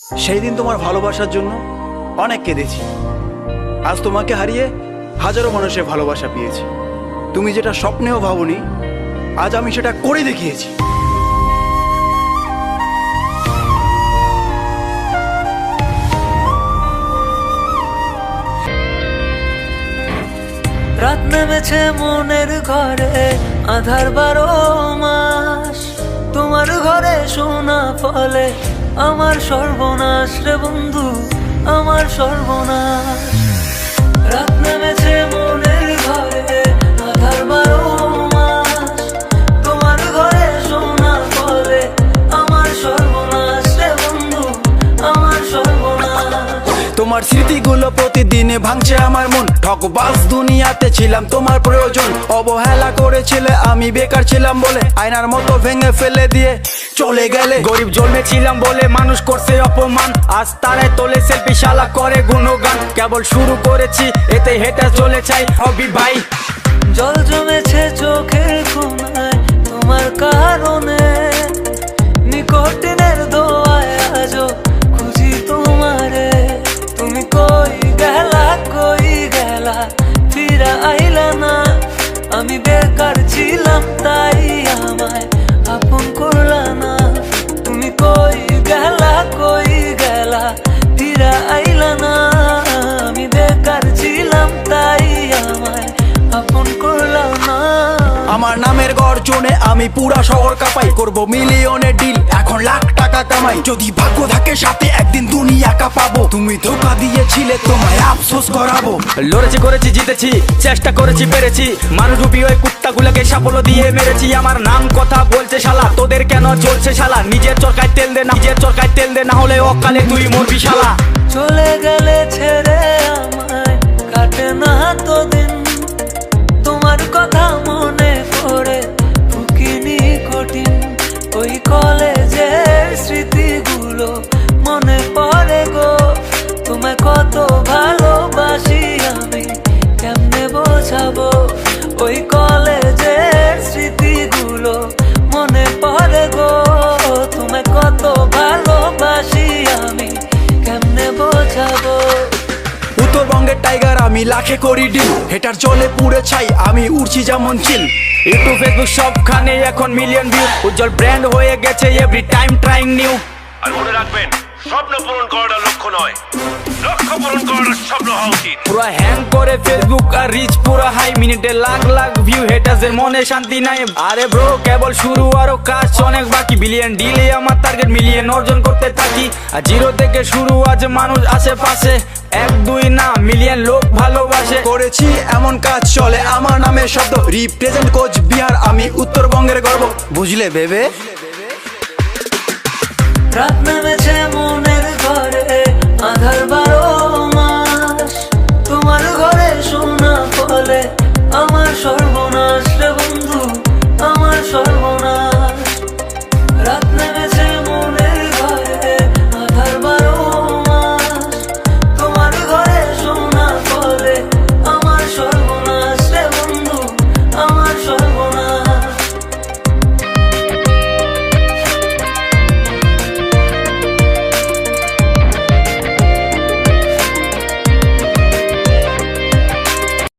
সেই দিন তোমার ভালোবাসার জন্য অনেক কেঁদেছি। আজ তোমাকে হারিয়ে হাজারো মানুষের ভালোবাসা পেয়েছি। তুমি যেটা স্বপ্নেও ভাবনি, আজ আমি সেটা করে দেখিয়েছি। রাত নেমেছে মনের ঘরে, আধার 12 মাস। তোমার ঘরে সোনা ফলে আমার সর্বনাশ রে বন্ধু, আমার সর্বনাশ। রাত নেমেছে মনের ঘরে, আধার 12 মাস। তোমার ঘরে সোনা ফলে আমার সর্বনাশ রে বন্ধু, আমার সর্বনাশ। তোমার স্মৃতিগুলো প্রতিদিনে ভাঙছে আমার মন। ঠকবাজ দুনিয়াতে ছিলাম তোমার প্রয়োজন। অবহেলা করেছিলে, আমি বেকার ছিলাম বলে আয়নার মতো ভেঙে ফেলে দিয়ে চলে গেলে। গরিব জন্মেছিলাম বলে মানুষ করছে অপমান, আজ তারাই তোলে সেলফি, শালা করে গুণগান। কেবল শুরু করেছি, এতে হেঁটে চলে চাই হবি ভাই। জল জমেছে চোখের কোনায় তোমার কারণে, নিকটিনের দোয়ায় আজও খুঁজি তোমারে। তুমি কই গেলা, কই গেলা, ফিরা আইলা না। আমি বেকার ছিলাম তাই আমায় আপন করলা না। তুমি কই গেলা, কই গেলা, ফিরা আইলা না। আমি বেকার ছিলাম তাই আমায় আপন করলা না। আমার নামের গর্জনে আমি পুরা শহর কাঁপাই। করব মিলিয়নের ডিল, এখন লাখ টাকা কামাই। যদি ভাগ্য থাকে সাথে, একদিন দুনিয়া কাঁপাবো। তুমি ধোকা দিয়েছিলে, তোমায় আফসোস করাবো। লড়েছি, করেছি, জিতেছি, চেষ্টা করেছি, পেরেছি। মানুষ রূপী ওই কুত্তাগুলোকে সাফল্য দিয়ে মেরেছি। আমার নাম কথা বলছে শালা, তোদের কেন চলছে শালা? নিজের চরকায় তেল দে না, নিজের চরকায় তেল দে, না হলে অকালে তুই মরবি শালা। চলে গেলে ছেড়ে আমায়, কাটে না তো দিন। তোমার কথা মনে করে ফুকিনি কঠিন। ওই কলেজের স্মৃতিগুলো মনে পড়ে গো। তোমায় কত ভালোবাসি আমি, কেমনে বোঝাবো? ওই কলেজের স্মৃতিগুলো মনে পড়ে গো। তোমায় কত ভালোবাসি আমি, কেমনে বোঝাবো? উত্তরবঙ্গের টাইগার আমি, লাখে করি ডিল। হেটার চলে পুড়ে ছাই, আমি উড়ছি যেমন চিল। ইউটিউব, ফেসবুক সবখানে এখন মিলিয়ন ভিউ। উজ্জ্বল ব্র্যান্ড হয়ে গেছে, এভরি টাইম ট্রাইং নিউ। আর মনে রাখবেন, স্বপ্ন পূরণ করাটা লক্ষ্য নয়, লক্ষ্য পূরণ করাটা স্বপ্ন হওয়া উচিত। পুরো হ্যাং করে ফেসবুক আর রিচ পুরো হাই। মিনিটে লাখ লাখ ভিউ, হেটার্সের মনে শান্তি নাই। আরে ব্রো, কেবল শুরু, আরো কাজ অনেক বাকি। বিলিয়ন ডিলে আমার টার্গেট, মিলিয়ন অর্জন করতে থাকি। আর জিরো থেকে শুরু, আজ মানুষ আশেপাশে। 1 2 না, মিলিয়ন লোক ভালোবাসে। করেছি এমন কাজ চলে আমার নামের শব্দ। রিপ্রেজেন্ট কোচবিহার, আমি উত্তরবঙ্গের গর্ব। বুঝলে বেবে? রাত নেমেছে মনের ঘরে, আধার